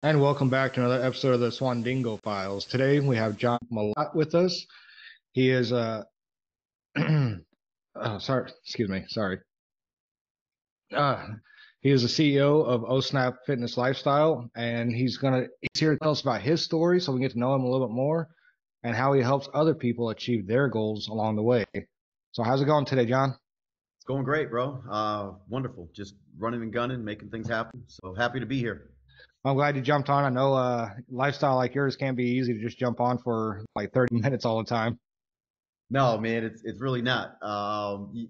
And welcome back to another episode of the Swandingo Files. Today we have John Malott with us. He is sorry, excuse me, sorry. Uh, he is the CEO of OSnap Fitness Lifestyle, and he's here to tell us about his story so we can get to know him a little bit more and how he helps other people achieve their goals along the way. So how's it going today, John? It's going great, bro. Wonderful. Just running and gunning, making things happen. So happy to be here. I'm glad you jumped on. I know lifestyle like yours can't be easy to just jump on for like 30 minutes all the time. No, man, it's really not.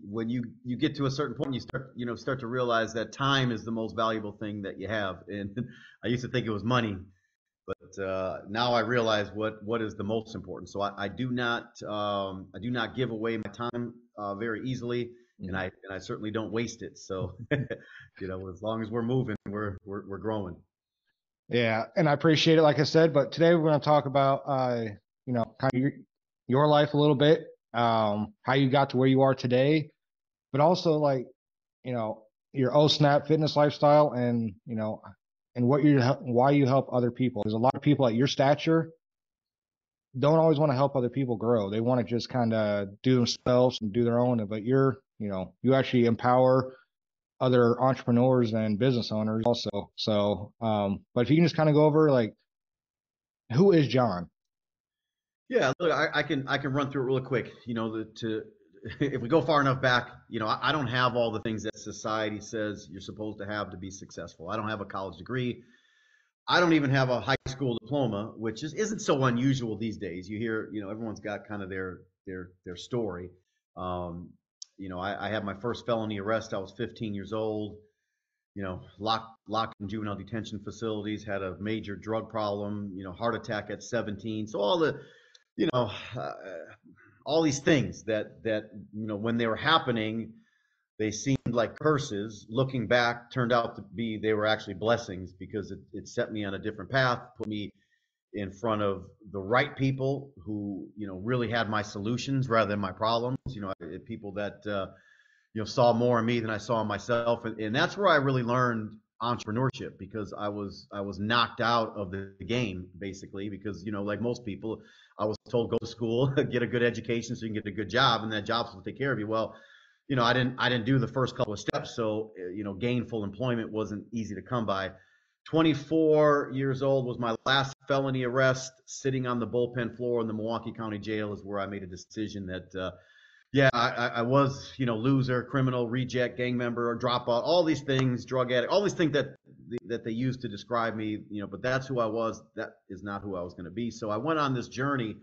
When you get to a certain point, you start to realize that time is the most valuable thing that you have. And I used to think it was money, but now I realize what is the most important. So I do not give away my time very easily, and I certainly don't waste it. So as long as we're moving, we're growing. Yeah, and I appreciate it, like I said. But today we're going to talk about, kind of your life a little bit, how you got to where you are today, but also like, your O Snap fitness lifestyle, and and why you help other people. There's a lot of people at your stature don't always want to help other people grow. They want to just kind of do themselves and do their own. But you actually empower other entrepreneurs and business owners also. So, but if you can just kind of go over like, who is John? Yeah, look, I can run through it really quick. If we go far enough back, I don't have all the things that society says you're supposed to have to be successful. I don't have a college degree. I don't even have a high school diploma, which isn't so unusual these days. You hear, everyone's got kind of their story. Um, I had my first felony arrest. I was 15 years old. Locked in juvenile detention facilities. Had a major drug problem. Heart attack at 17. So you know, uh, all these things that when they were happening, they seemed like curses. Looking back, turned out to be they were actually blessings because it set me on a different path, put me in front of the right people who really had my solutions rather than my problems. People that saw more in me than I saw in myself, and that's where I really learned entrepreneurship because I was knocked out of the game basically because like most people I was told go to school get a good education so you can get a good job and that job's will take care of you. Well, I didn't do the first couple of steps, so gainful employment wasn't easy to come by. 24 years old was my last felony arrest. Sitting on the bullpen floor in the Milwaukee County Jail is where I made a decision that yeah, I was, loser, criminal, reject, gang member, or dropout, all these things, drug addict, all these things that they used to describe me, but that's who I was. That is not who I was going to be. So I went on this journey,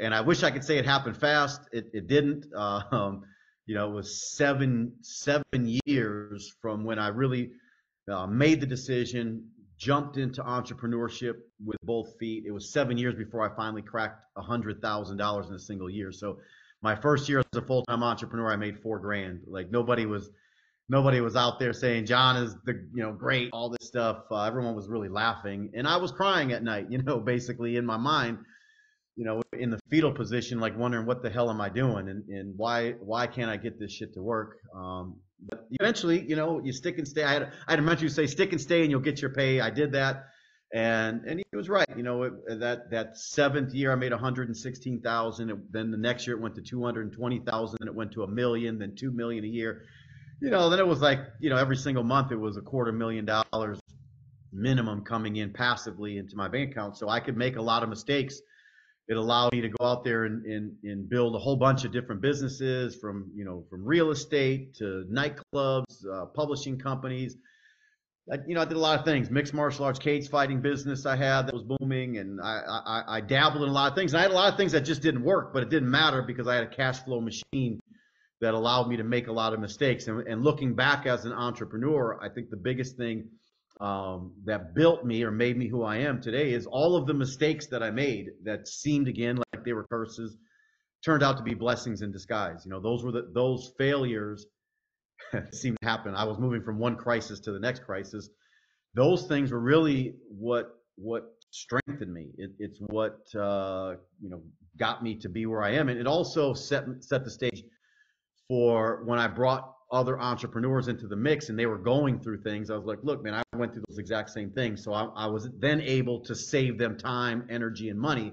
and I wish I could say it happened fast. It didn't. It was seven years from when I really made the decision, jumped into entrepreneurship with both feet. It was 7 years before I finally cracked $100,000 in a single year. So my first year as a full-time entrepreneur, I made 4 grand. Like nobody was out there saying John is the great, all this stuff. Everyone was really laughing, and I was crying at night. Basically in my mind, in the fetal position, like wondering what the hell am I doing, and why can't I get this shit to work? But eventually, you stick and stay. I had a mentor say stick and stay, and you'll get your pay. I did that, and he was right. That seventh year, I made 116,000. Then the next year, it went to 220,000. Then it went to a million. Then 2 million a year. Then it was like every single month it was $250,000 minimum coming in passively into my bank account, so I could make a lot of mistakes. It allowed me to go out there and build a whole bunch of different businesses from real estate to nightclubs, publishing companies. I did a lot of things. Mixed martial arts, cage fighting business I had that was booming, and I dabbled in a lot of things. And I had a lot of things that just didn't work, but it didn't matter because I had a cash flow machine that allowed me to make a lot of mistakes. And looking back as an entrepreneur, I think the biggest thing that built me or made me who I am today is all of the mistakes that I made that seemed again like they were curses turned out to be blessings in disguise. Those failures seemed to happen. I was moving from one crisis to the next crisis. Those things were really what strengthened me. It's what got me to be where I am, and it also set the stage for when I brought other entrepreneurs into the mix and they were going through things, I was like, look, man, I went through those exact same things. So I was then able to save them time, energy, and money,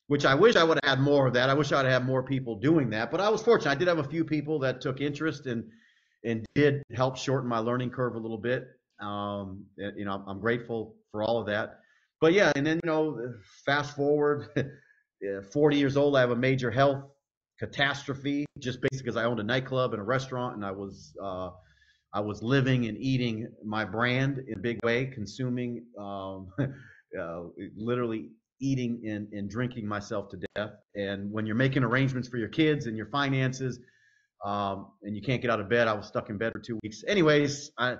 which I wish I would have had more of that. I wish I'd have more people doing that, but I was fortunate. I did have a few people that took interest and did help shorten my learning curve a little bit. I'm grateful for all of that. But yeah, and then, fast forward, 40 years old, I have a major health catastrophe just basically because I owned a nightclub and a restaurant, and I was living and eating my brand in a big way, consuming, literally eating and drinking myself to death. And when you're making arrangements for your kids and your finances, and you can't get out of bed, I was stuck in bed for 2 weeks. Anyways, I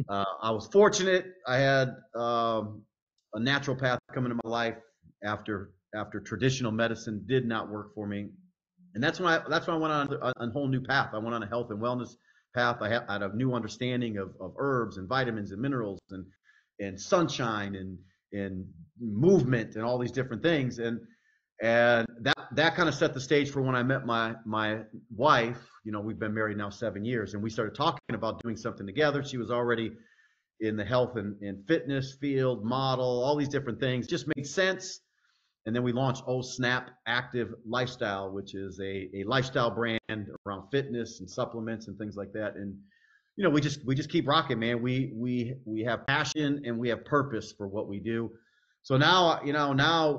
was fortunate. I had a naturopath come into my life after traditional medicine did not work for me. And that's when I went on a whole new path. I went on a health and wellness path. I had a new understanding of herbs and vitamins and minerals and sunshine and movement and all these different things. And that kind of set the stage for when I met my wife. We've been married now 7 years, and we started talking about doing something together. She was already in the health and fitness field, model, all these different things. Just made sense. And then we launched Snap Active Lifestyle, which is a lifestyle brand around fitness and supplements and things like that. And we just keep rocking, man. We have passion and we have purpose for what we do. So now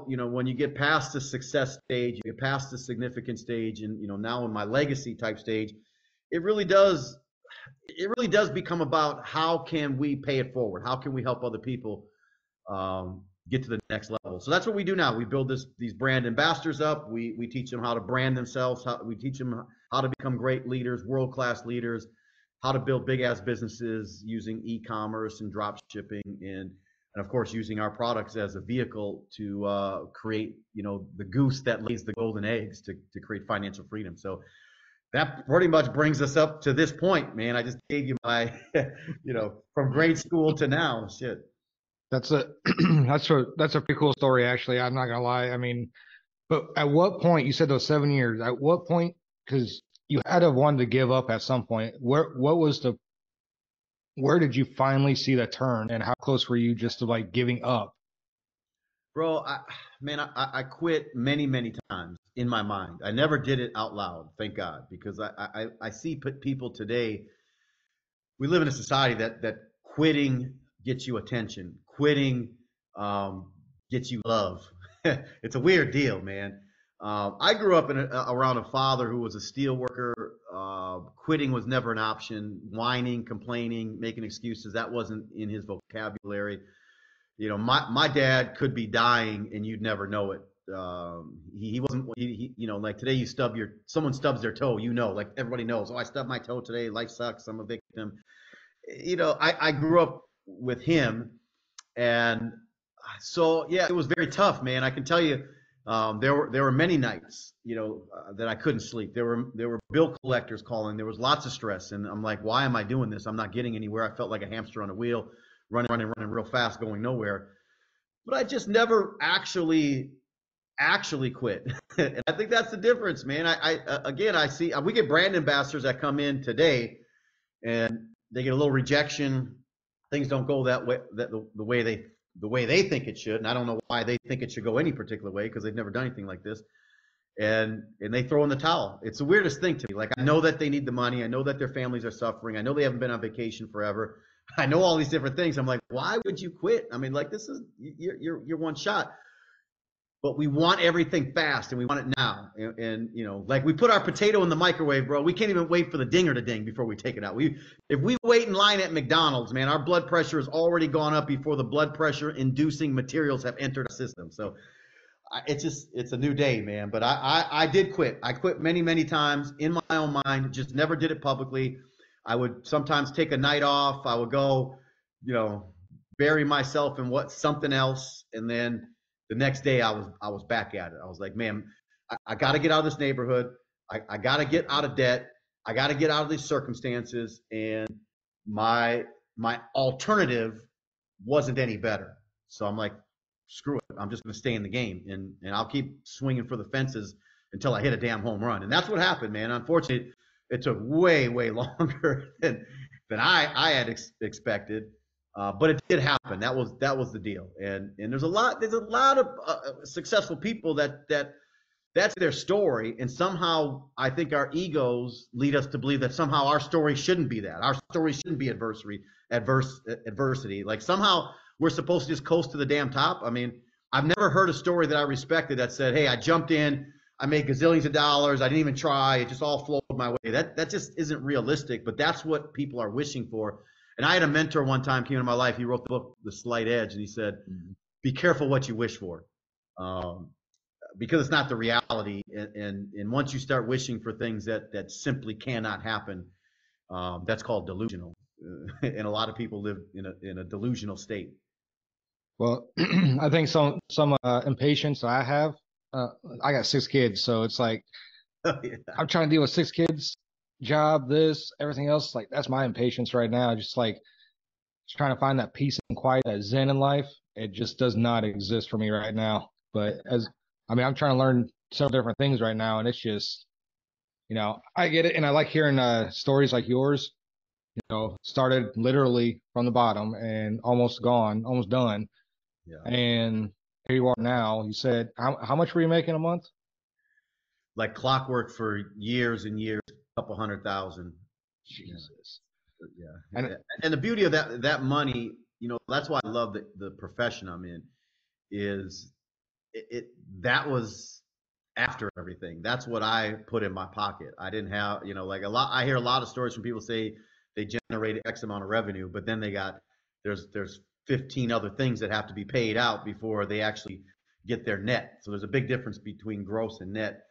when you get past the success stage, you get past the significant stage, and now in my legacy type stage, it really does become about how can we pay it forward? How can we help other people get to the next level? So that's what we do now. We build these brand ambassadors up. We teach them how to brand themselves. We teach them how to become great leaders, world-class leaders, how to build big-ass businesses using e-commerce and drop shipping, and of course using our products as a vehicle to create, the goose that lays the golden eggs to create financial freedom. So that pretty much brings us up to this point, man. I just gave you my, from grade school to now. Shit. That's a that's a pretty cool story, actually. I'm not gonna lie. I mean, but at what point, you said those 7 years, at what point, because you had to have wanted to give up at some point. Where did you finally see that turn, and how close were you just to like giving up? Bro, I quit many, many times in my mind. I never did it out loud, thank God, because I see people today. We live in a society that quitting gets you attention. Quitting gets you love. It's a weird deal, man. I grew up around a father who was a steel worker. Quitting was never an option. Whining, complaining, making excuses, that wasn't in his vocabulary. My dad could be dying and you'd never know it. He wasn't, like today someone stubs their toe, like everybody knows, oh, I stubbed my toe today. Life sucks. I'm a victim. I grew up with him. And so, yeah, it was very tough, man. I can tell you, there were many nights, that I couldn't sleep. There were bill collectors calling. There was lots of stress. And I'm like, why am I doing this? I'm not getting anywhere. I felt like a hamster on a wheel, running real fast, going nowhere. But I just never actually quit. And I think that's the difference, man. I see, we get brand ambassadors that come in today and they get a little rejection. Things don't go that way, the way they think it should. And I don't know why they think it should go any particular way, because they've never done anything like this. And they throw in the towel. It's the weirdest thing to me. Like, I know that they need the money. I know that their families are suffering. I know they haven't been on vacation forever. I know all these different things. I'm like, why would you quit? I mean, like, this is you're one shot. But we want everything fast, and we want it now. And like, we put our potato in the microwave, bro. We can't even wait for the dinger to ding before we take it out. If we wait in line at McDonald's, man, our blood pressure has already gone up before the blood pressure inducing materials have entered our system. So it's a new day, man. But I did quit. I quit many, many times in my own mind. Just never did it publicly. I would sometimes take a night off. I would go, bury myself in something else, and then the next day I was back at it. I was like, man, I got to get out of this neighborhood. I got to get out of debt. I got to get out of these circumstances. And my alternative wasn't any better. So I'm like, screw it. I'm just going to stay in the game, and I'll keep swinging for the fences until I hit a damn home run. And that's what happened, man. Unfortunately, It took way, way longer than I had expected, but it did happen. That was the deal. And there's a lot of successful people that's their story, and somehow I think our egos lead us to believe that somehow our story shouldn't be that. Our story shouldn't be adversity. Like somehow we're supposed to just coast to the damn top. I mean, I've never heard a story that I respected that said, "Hey, I jumped in, I made gazillions of dollars, I didn't even try, it just all flowed my way." That just isn't realistic, but that's what people are wishing for. And I had a mentor one time came into my life. He wrote the book The Slight Edge, and he said, "Be careful what you wish for." Um, because it's not the reality. And once you start wishing for things that simply cannot happen, that's called delusional. And a lot of people live in a delusional state. Well, I think some impatience I have. Uh, I got 6 kids, so it's like Yeah. I'm trying to deal with 6 kids, job, this, everything else. Like that's my impatience right now. Just trying to find that peace and quiet, that zen in life. It just does not exist for me right now. But I'm trying to learn several different things right now, and it's just, I get it, and I like hearing stories like yours. Started literally from the bottom and almost gone, almost done, Yeah. and here you are now. You said how much were you making a month? Like clockwork for years and years, a couple 100,000. Jesus. Yeah. And And the beauty of that money, that's why I love the profession I'm in, is it that was after everything. That's what I put in my pocket. I didn't have, like a lot. I hear a lot of stories from people say they generated X amount of revenue, but then there's 15 other things that have to be paid out before they actually get their net. So there's a big difference between gross and net.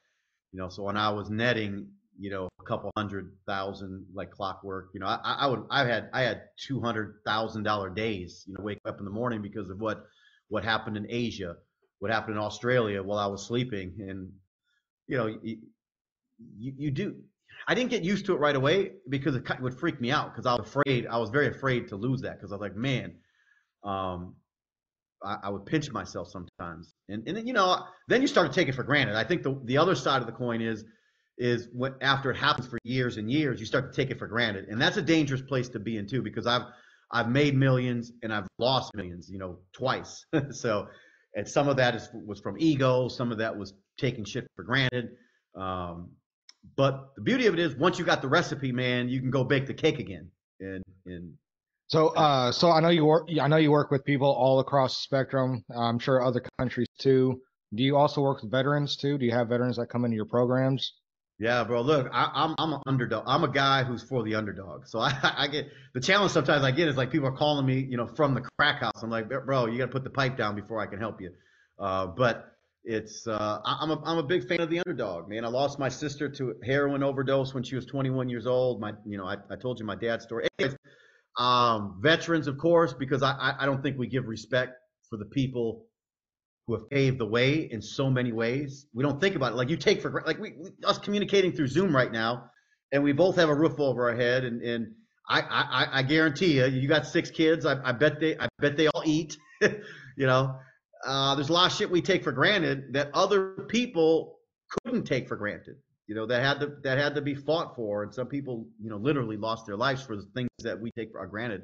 So when I was netting, a couple 100,000 like clockwork, I had $200,000 days, wake up in the morning because of what happened in Asia, what happened in Australia while I was sleeping. And, you know, you do, I didn't get used to it right away because it would freak me out because I was very afraid to lose that because I was like, man, um, I would pinch myself sometimes. And then, then you start to take it for granted. I think the other side of the coin is when after it happens for years and years, you start to take it for granted. And that's a dangerous place to be in too, because I've made millions and I've lost millions, twice. So, and some of that was from ego. Some of that was taking shit for granted. Um, but the beauty of it is once you got the recipe, man, you can go bake the cake again. And so I know you work. I know you work with people all across the spectrum. I'm sure other countries too. Do you also work with veterans too? Do you have veterans that come into your programs? Yeah, bro. Look, I'm an underdog. I'm a guy who's for the underdog. So I get the challenge sometimes I get is like people are calling me, from the crack house. I'm like, bro, you got to put the pipe down before I can help you. But it's I'm a big fan of the underdog, man. I lost my sister to heroin overdose when she was 21 years old. I told you my dad's story. Anyways, veterans, of course, because I don't think we give respect for the people who have paved the way in so many ways. We don't think about it. Like you take for like us communicating through Zoom right now, and we both have a roof over our head. And I guarantee you got 6 kids. I bet they all eat. you know, there's a lot of shit we take for granted that other people couldn't take for granted. That had to be fought for, and some people literally lost their lives for the things that we take for granted.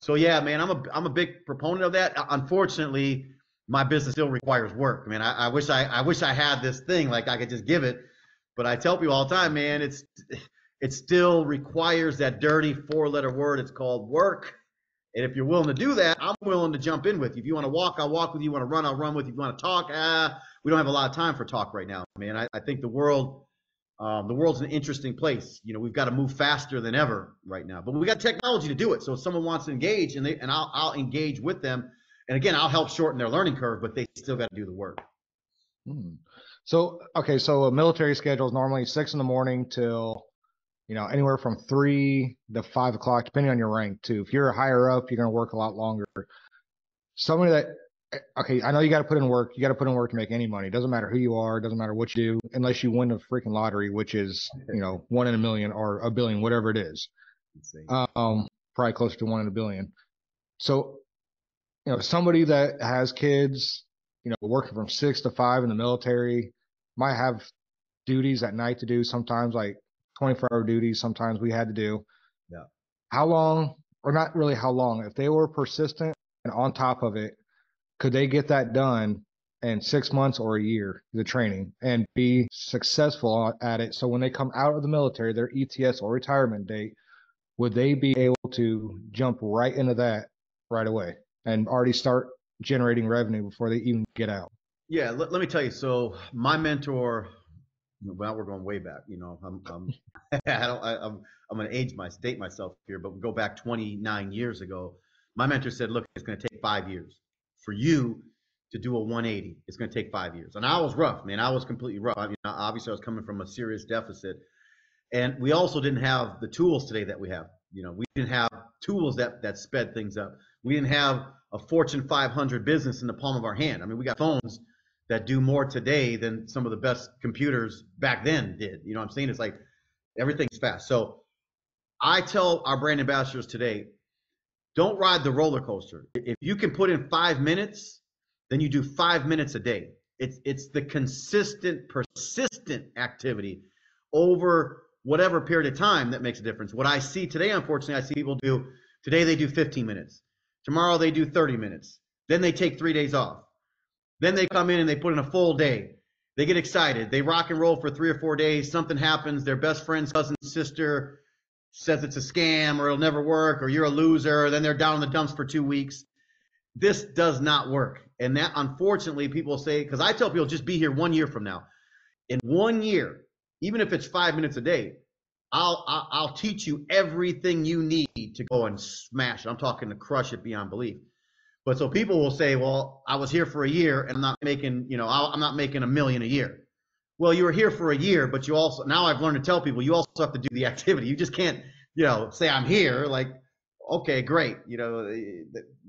So yeah, man, I'm a big proponent of that. Unfortunately, my business still requires work. I mean, I wish I had this thing like I could just give it, but I tell people all the time, man, it still requires that dirty 4-letter word. It's called work. And if you're willing to do that, I'm willing to jump in with you. If you want to walk, I'll walk with you. You want to run, I'll run with you. If you want to talk, we don't have a lot of time for talk right now, man. I think the world's an interesting place. We've got to move faster than ever right now, but we got technology to do it. So if someone wants to engage, and I'll engage with them, and again, I'll help shorten their learning curve, but they still got to do the work. Hmm. So okay, so a military schedule is normally 6 in the morning till anywhere from 3 to 5 o'clock, depending on your rank too. If you're higher up, you're gonna work a lot longer. Somebody that okay, I know you got to put in work. You got to put in work to make any money. It doesn't matter who you are. It doesn't matter what you do, unless you win the freaking lottery, which is 1 in a million or a billion, whatever it is. Insane. Probably closer to 1 in a billion. So somebody that has kids, working from 6 to 5 in the military, might have duties at night to do sometimes, like 24-hour duties sometimes we had to do. Yeah. How long, or not really how long, if they were persistent and on top of it, could they get that done in 6 months or a year, the training, and be successful at it? So when they come out of the military, their ETS or retirement date, would they be able to jump right into that right away and already start generating revenue before they even get out? Yeah, let me tell you. So my mentor, well, we're going way back. I'm going to date myself here, but we go back 29 years ago. My mentor said, "Look, it's going to take 5 years for you to do a 180. It's going to take 5 years." And I was rough, man. I was completely rough. Obviously, I was coming from a serious deficit, and we also didn't have the tools today that we have. We didn't have tools that sped things up. We didn't have a Fortune 500 business in the palm of our hand. I mean, we got phones that do more today than some of the best computers back then did. You know what I'm saying? It's like everything's fast. So I tell our brand ambassadors today, don't ride the roller coaster. If you can put in 5 minutes, then you do 5 minutes a day. It's the consistent, persistent activity over whatever period of time that makes a difference. What I see today, unfortunately, I see people do, today they do 15 minutes. Tomorrow they do 30 minutes. Then they take 3 days off. Then they come in and they put in a full day. They get excited. They rock and roll for 3 or 4 days. Something happens. Their best friend's cousin, sister says it's a scam or it'll never work or you're a loser. Then they're down in the dumps for 2 weeks. This does not work. And that, unfortunately, people say, because I tell people, just be here 1 year from now. In 1 year, even if it's 5 minutes a day, I'll teach you everything you need to go and smash it. I'm talking to crush it beyond belief. But so people will say, well, I was here for a year and I'm not making $1 million a year. Well, you were here for a year, but now I've learned to tell people, you also have to do the activity. You just can't, say I'm here, like, okay, great,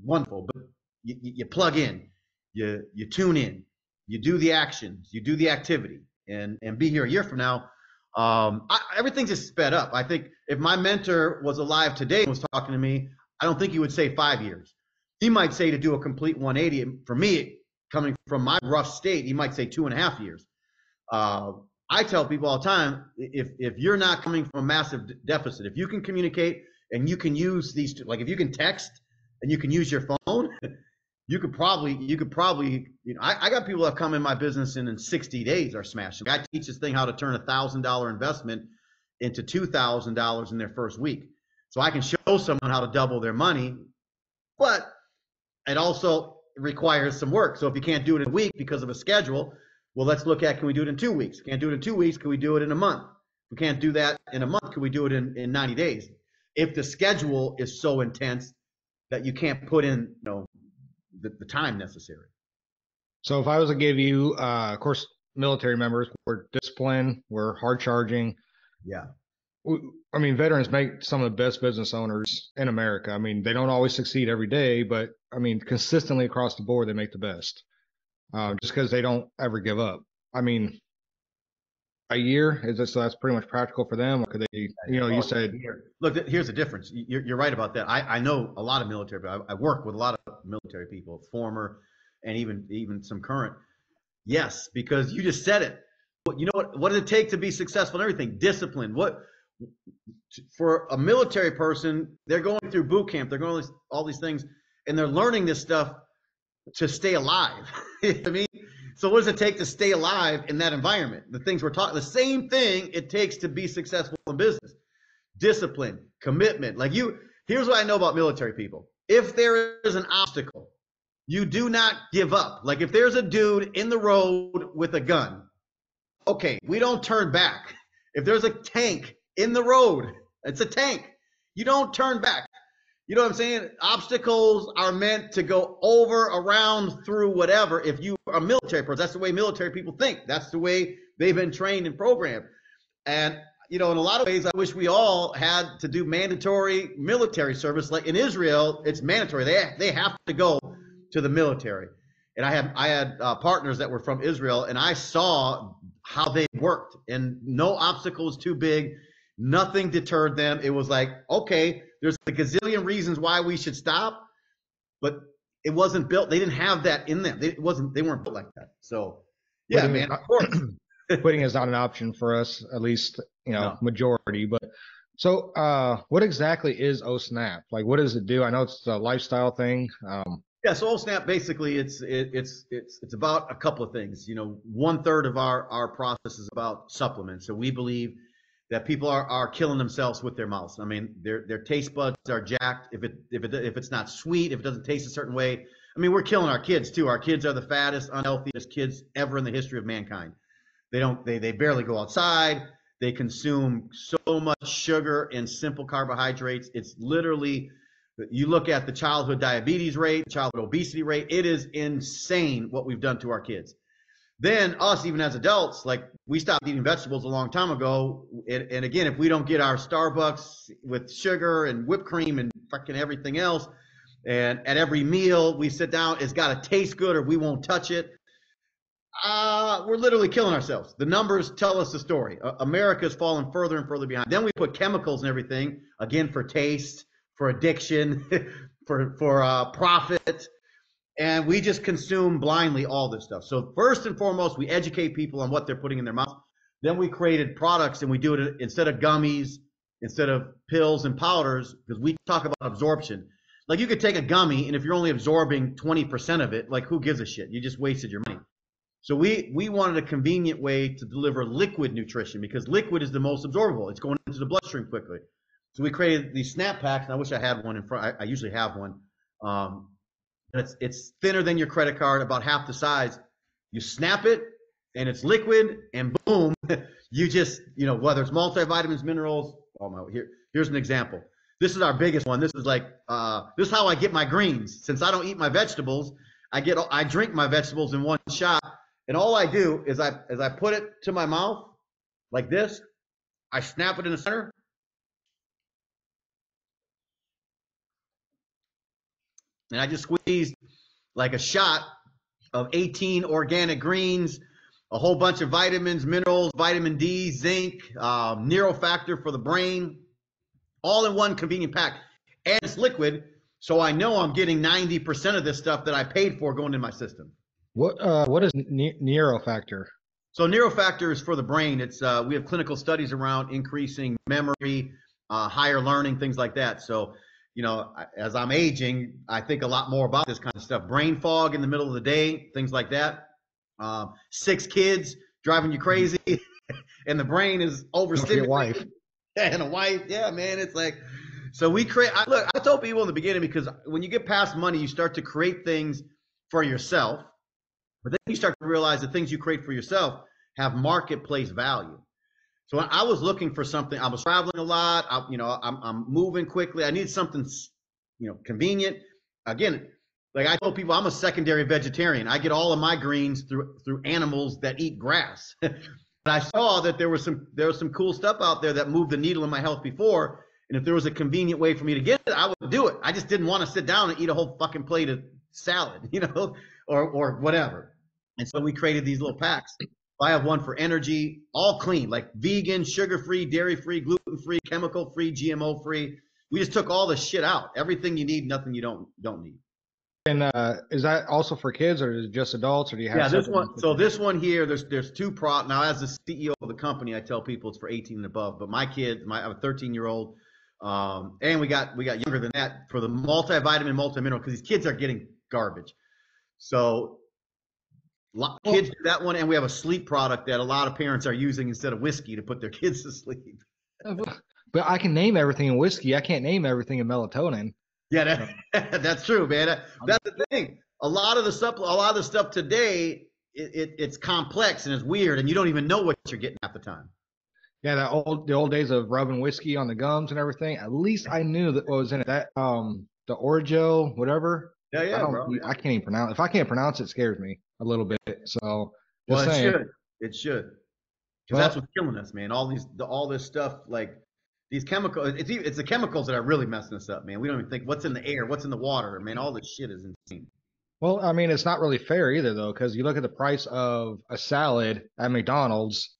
wonderful. But you plug in, you tune in, you do the actions, you do the activity, and be here a year from now. Everything's just sped up. I think if my mentor was alive today and was talking to me, I don't think he would say 5 years. He might say to do a complete 180. And for me, coming from my rough state, he might say 2.5 years. I tell people all the time, if you're not coming from a massive deficit, if you can communicate and you can use these, like if you can text and you can use your phone, you could probably, I got people that come in my business and in 60 days are smashing. I teach this thing how to turn $1,000 investment into $2,000 in their first week. So I can show someone how to double their money, but it also requires some work. So if you can't do it in a week because of a schedule, well, let's look at, can we do it in 2 weeks? Can't do it in 2 weeks. Can we do it in a month? If we can't do that in a month, can we do it in 90 days? If the schedule is so intense that you can't put in, the time necessary. So if I was to give you, of course, military members, we're disciplined, we're hard charging. Yeah. I mean, veterans make some of the best business owners in America. I mean, they don't always succeed every day, but I mean, consistently across the board, they make the best. Just because they don't ever give up. I mean, a year so that's pretty much practical for them. Or could they, you said, look, here's the difference. You're right about that. I know a lot of military, but I work with a lot of military people, former and even some current. Yes, because you just said it. What does it take to be successful in everything? Discipline. For a military person, they're going through boot camp. They're going all these things, and they're learning this stuff to stay alive. You know what I mean? So what does it take to stay alive in that environment? The things we're talking, the same thing it takes to be successful in business. Discipline, commitment. Here's what I know about military people. If there is an obstacle, you do not give up. Like if there's a dude in the road with a gun, okay, we don't turn back. If there's a tank in the road, it's a tank. You don't turn back. You know what I'm saying? Obstacles are meant to go over, around, through, whatever. If you are a military person, that's the way military people think. That's the way they've been trained and programmed. And, in a lot of ways, I wish we all had to do mandatory military service. Like in Israel, it's mandatory. They have to go to the military. And I had partners that were from Israel, and I saw how they worked. And no obstacle was too big. Nothing deterred them. It was like, okay, there's a gazillion reasons why we should stop, but it wasn't built. They didn't have that in them. They weren't built like that. So, yeah, man, of course. quitting is not an option for us, at least, No. majority. But so, what exactly is O Snap? Like, what does it do? I know it's a lifestyle thing. Yeah, so Old Snap basically it's about a couple of things. You know, 1/3 of our process is about supplements. So we believe that people are killing themselves with their mouths. I mean, their taste buds are jacked. If it's not sweet, if it doesn't taste a certain way, I mean, we're killing our kids too. Our kids are the fattest, unhealthiest kids ever in the history of mankind. They barely go outside. They consume so much sugar and simple carbohydrates. It's literally, you look at the childhood diabetes rate, childhood obesity rate, it is insane what we've done to our kids. Then us, even as adults, like we stopped eating vegetables a long time ago. And again, if we don't get our Starbucks with sugar and whipped cream and fucking everything else, and at every meal we sit down, it's got to taste good or we won't touch it. We're literally killing ourselves. The numbers tell us the story. America's fallen further and further behind. Then we put chemicals and everything, again, for taste, for addiction, for profit, and we just consume blindly all this stuff. So first and foremost, we educate people on what they're putting in their mouth. Then we created products, and we do it instead of gummies, instead of pills and powders, because we talk about absorption. Like you could take a gummy, and if you're only absorbing 20% of it, like who gives a shit? You just wasted your money. So we wanted a convenient way to deliver liquid nutrition because liquid is the most absorbable. It's going into the bloodstream quickly. So we created these snap packs, and I wish I had one in front. I usually have one. It's thinner than your credit card, about half the size. You snap it, and it's liquid, and boom, you just, whether it's multivitamins, minerals. Oh my, here's an example. This is our biggest one. This is like, this is how I get my greens. Since I don't eat my vegetables, I drink my vegetables in one shot. And all I do is I put it to my mouth like this. I snap it in the center. And I just squeeze like a shot of 18 organic greens, a whole bunch of vitamins, minerals, vitamin D, zinc, neurofactor for the brain, all in one convenient pack. And it's liquid, so I know I'm getting 90% of this stuff that I paid for going in my system. What is neurofactor? So neurofactor is for the brain. It's we have clinical studies around increasing memory, higher learning, things like that. So, as I'm aging, I think a lot more about this kind of stuff. Brain fog in the middle of the day, things like that. 6 kids driving you crazy, and the brain is overstimulated. Wife. And a wife, yeah, man. It's like, so we create. Look, I told people in the beginning, because when you get past money, you start to create things for yourself. But then you start to realize the things you create for yourself have marketplace value. So when I was looking for something, I was traveling a lot. I'm moving quickly. I need something, convenient. Again, like I told people, I'm a secondary vegetarian. I get all of my greens through animals that eat grass. But I saw that there was some cool stuff out there that moved the needle in my health before. And if there was a convenient way for me to get it, I would do it. I just didn't want to sit down and eat a whole fucking plate of salad, or whatever. And so we created these little packs. I have one for energy, all clean, like vegan, sugar-free, dairy-free, gluten-free, chemical-free, GMO-free. We just took all the shit out. Everything you need, nothing you don't need. And is that also for kids, or is it just adults, or do you have? Yeah, this one. So this one here, there's 2 now. As the CEO of the company, I tell people it's for 18 and above. But my kid, I have a 13-year-old, and we got younger than that for the multivitamin, multimineral, because these kids are getting garbage. So kids do that one, and we have a sleep product that a lot of parents are using instead of whiskey to put their kids to sleep. But I can name everything in whiskey. I can't name everything in melatonin. Yeah, that's true, man. That's the thing. A lot of the stuff today, it's complex and it's weird, and you don't even know what you're getting half the time. Yeah, the old days of rubbing whiskey on the gums and everything. At least I knew that what was in it. That the Orgeat, whatever. Yeah, bro. I can't even pronounce. If I can't pronounce it, it scares me a little bit. So well, it saying. It should. Because that's what's killing us, man. All this stuff, like these chemicals. It's the chemicals that are really messing us up, man. We don't even think what's in the air, what's in the water, man. All this shit is insane. Well, I mean, it's not really fair either, though, because you look at the price of a salad at McDonald's,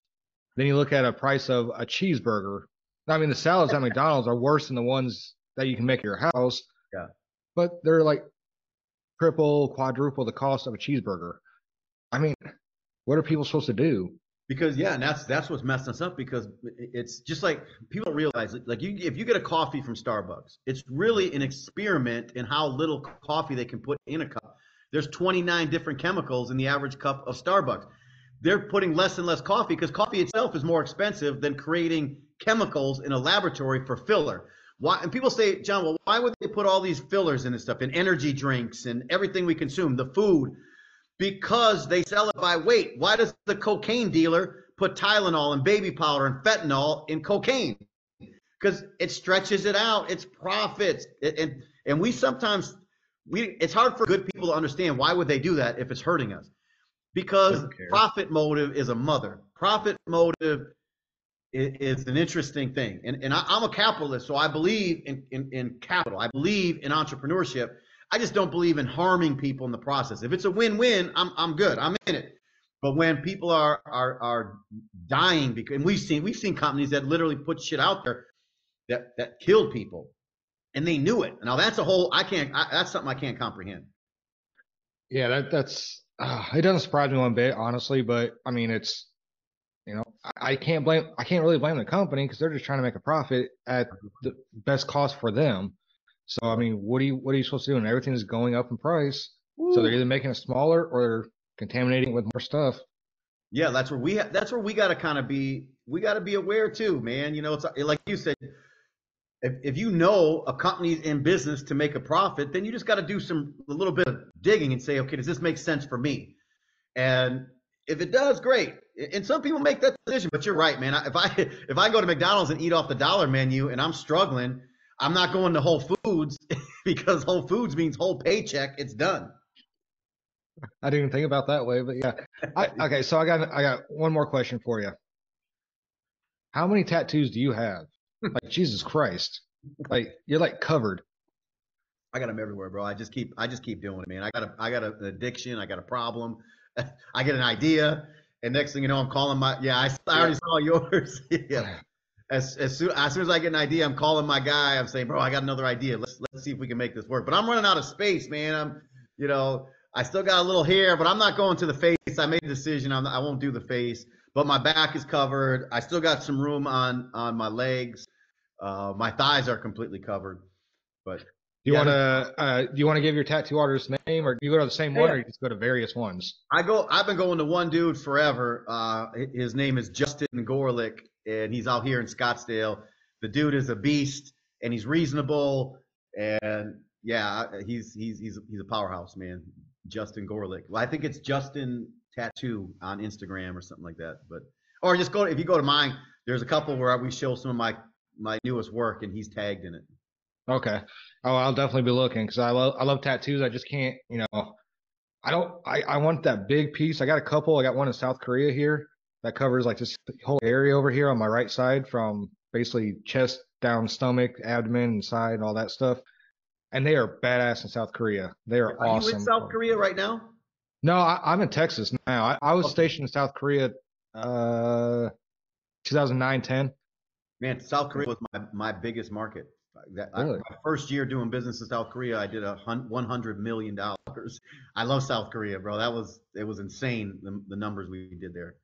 then you look at a price of a cheeseburger. I mean, the salads at McDonald's are worse than the ones that you can make at your house. Yeah. But they're like triple, quadruple the cost of a cheeseburger. I mean, what are people supposed to do? Because yeah, and that's what's messing us up because it's just like people don't realize it. Like if you get a coffee from Starbucks, it's really an experiment in how little coffee they can put in a cup. There's 29 different chemicals in the average cup of Starbucks. They're putting less and less coffee because coffee itself is more expensive than creating chemicals in a laboratory for filler. Why? And people say, John, well, why would they put all these fillers in this stuff, in energy drinks and everything we consume, the food? Because they sell it by weight. Why does the cocaine dealer put Tylenol and baby powder and fentanyl in cocaine? Because it stretches it out. It's profits. And we sometimes, it's hard for good people to understand why would they do that if it's hurting us. Because profit motive is a mother. Profit motive is an interesting thing. And I'm a capitalist, so I believe in capital. I believe in entrepreneurship. I just don't believe in harming people in the process. If it's a win-win, I'm good. I'm in it. But when people are dying, because and we've seen companies that literally put shit out there that killed people, and they knew it. Now that's that's something I can't comprehend. Yeah, that's it doesn't surprise me one bit, honestly. But I mean, it's I can't really blame the company because they're just trying to make a profit at the best cost for them. So I mean, what are you supposed to do? And everything is going up in price. So they're either making it smaller or they're contaminating it with more stuff. Yeah, that's where we got to kind of be. We got to be aware too, man. It's like you said. If you know a company's in business to make a profit, then you just got to do a little bit of digging and say, okay, does this make sense for me? And if it does, great. And some people make that decision, but you're right, man. If I go to McDonald's and eat off the dollar menu and I'm struggling, I'm not going to Whole Foods because Whole Foods means whole paycheck. It's done. I didn't even think about that way, but yeah. Okay, so I got one more question for you. How many tattoos do you have? Like Jesus Christ, like you're like covered. I got them everywhere, bro. I just keep doing it, man. I got an addiction. I got a problem. I get an idea, and next thing you know, I'm calling I already saw yours. Yeah. As soon as I get an idea, I'm calling my guy. I'm saying, bro, I got another idea. Let's see if we can make this work. But I'm running out of space, man. I still got a little hair, but I'm not going to the face. I made a decision. I won't do the face, but my back is covered. I still got some room on my legs. My thighs are completely covered. But Do you want to give your tattoo artist's name, or do you go to the same one, or you just go to various ones? I've been going to one dude forever. His name is Justin Gorlick, and he's out here in Scottsdale. The dude is a beast, and he's reasonable, and yeah, he's a powerhouse, man. Justin Gorlick. Well, I think it's Justin Tattoo on Instagram or something like that. Or just if you go to mine, there's a couple where we show some of my newest work, and he's tagged in it. Okay. Oh, I'll definitely be looking because I love tattoos. I just can't, I want that big piece. I got a couple. I got one in South Korea here that covers like this whole area over here on my right side from basically chest down, stomach, abdomen, and side, and all that stuff. And they are badass in South Korea. They are awesome. Are you in South Korea right now? No, I'm in Texas now. I was stationed in South Korea 2009, 10. Man, South Korea was my biggest market. Really? My first year doing business in South Korea, I did $100 million. I love South Korea, bro. It was insane the numbers we did there.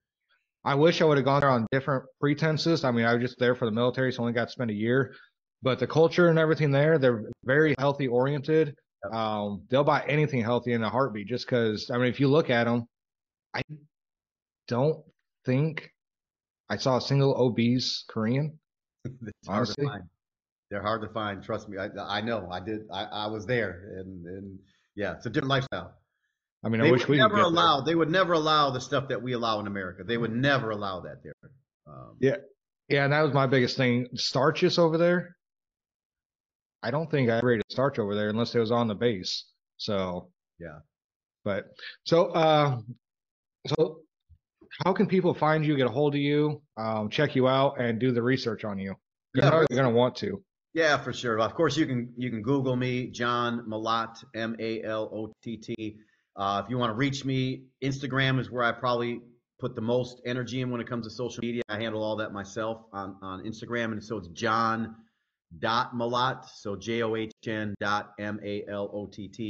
I wish I would have gone there on different pretenses. I mean, I was just there for the military, so I only got to spend a year. But the culture and everything there, they're very healthy oriented. They'll buy anything healthy in a heartbeat just because, I mean, if you look at them, I don't think I saw a single obese Korean. Honestly. They're hard to find. Trust me. I know. I did. I was there, and yeah, it's a different lifestyle. I mean, I wish we could get there. They would never allow the stuff that we allow in America. They would never allow that there. Yeah, and that was my biggest thing. Starches over there. I don't think I rated starch over there unless it was on the base. So yeah. But so how can people find you, get a hold of you, check you out, and do the research on you? Because they're going to want to. Yeah, for sure. Of course, you can Google me, John Malott, Malott. If you want to reach me, Instagram is where I probably put the most energy in when it comes to social media. I handle all that myself on Instagram, and so it's John.Malott, so JOHN.MALOTT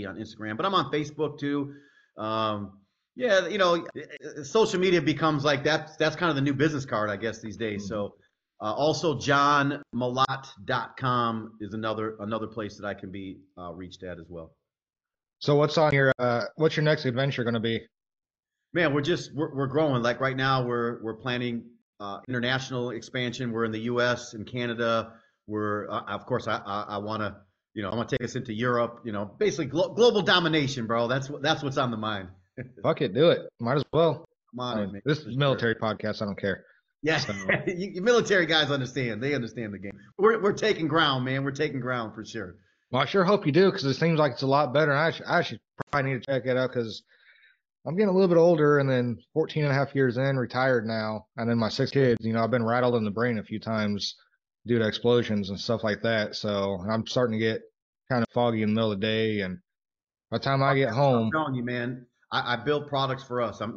on Instagram. But I'm on Facebook too. Yeah, social media becomes like that. That's kind of the new business card, I guess, these days. Mhm. So, also johnmalott.com is another place that I can be reached at as well. So what's your next adventure going to be? Man, we're growing. Like right now, we're planning international expansion. We're in the U.S. and Canada. We're of course I want to I want to take us into Europe. Basically global domination, bro. That's what's on the mind. Fuck it, do it. Might as well. I'm on I it, mean, man, this is for a sure. military podcast. I don't care. Yeah, So you military guys understand. They understand the game. We're taking ground, man. We're taking ground for sure. well, I sure hope you do because it seems like it's a lot better. I should probably need to check it out because I'm getting a little bit older and then 14 and a half years in, retired now. And then my six kids, I've been rattled in the brain a few times due to explosions and stuff like that. So I'm starting to get kind of foggy in the middle of the day. And by the time I get I'm home, telling you, man. I build products for us. I'm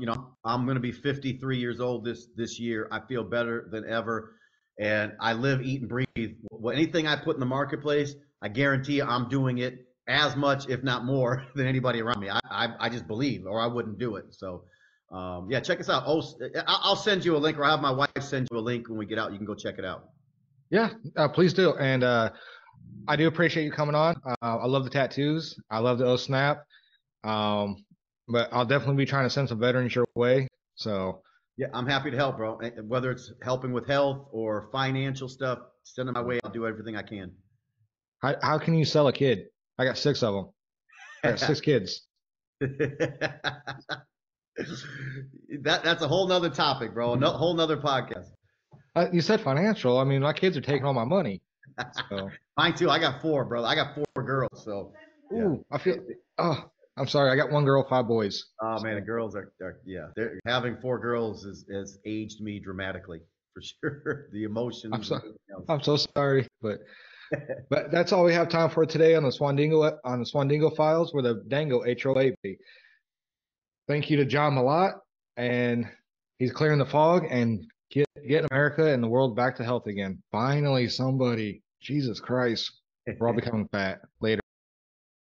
going to be 53 years old this year. I feel better than ever, and I live, eat, and breathe. Anything I put in the marketplace, I guarantee you, I'm doing it as much, if not more, than anybody around me. I just believe, or I wouldn't do it. So, yeah, check us out. Oh, I'll send you a link, or I'll have my wife send you a link when we get out. You can go check it out. yeah, please do. And I do appreciate you coming on. I love the tattoos. I love the O snap. Um, but I'll definitely be trying to send some veterans your way. So Yeah, I'm happy to help, bro. Whether it's helping with health or financial stuff, send it my way. I'll do everything I can. how can you sell a kid? I got six of them. I got six kids. That's a whole nother topic, bro. No, whole nother podcast. You said financial. I mean, my kids are taking all my money. So, Mine too. I got four, bro. I got four girls. So yeah. ooh, I feel. Oh, I'm sorry. I got one girl, five boys. Oh man, the So girls are yeah. Having four girls has aged me dramatically for sure. The I'm emotions and so everything else. I'm so sorry, but that's all we have time for today on the Swandingo Files with a Dango HOAP. Thank you to John Malott, and he's clearing the fog and getting America and the world back to health again. Finally, somebody. Jesus Christ, we're all becoming fat. Later.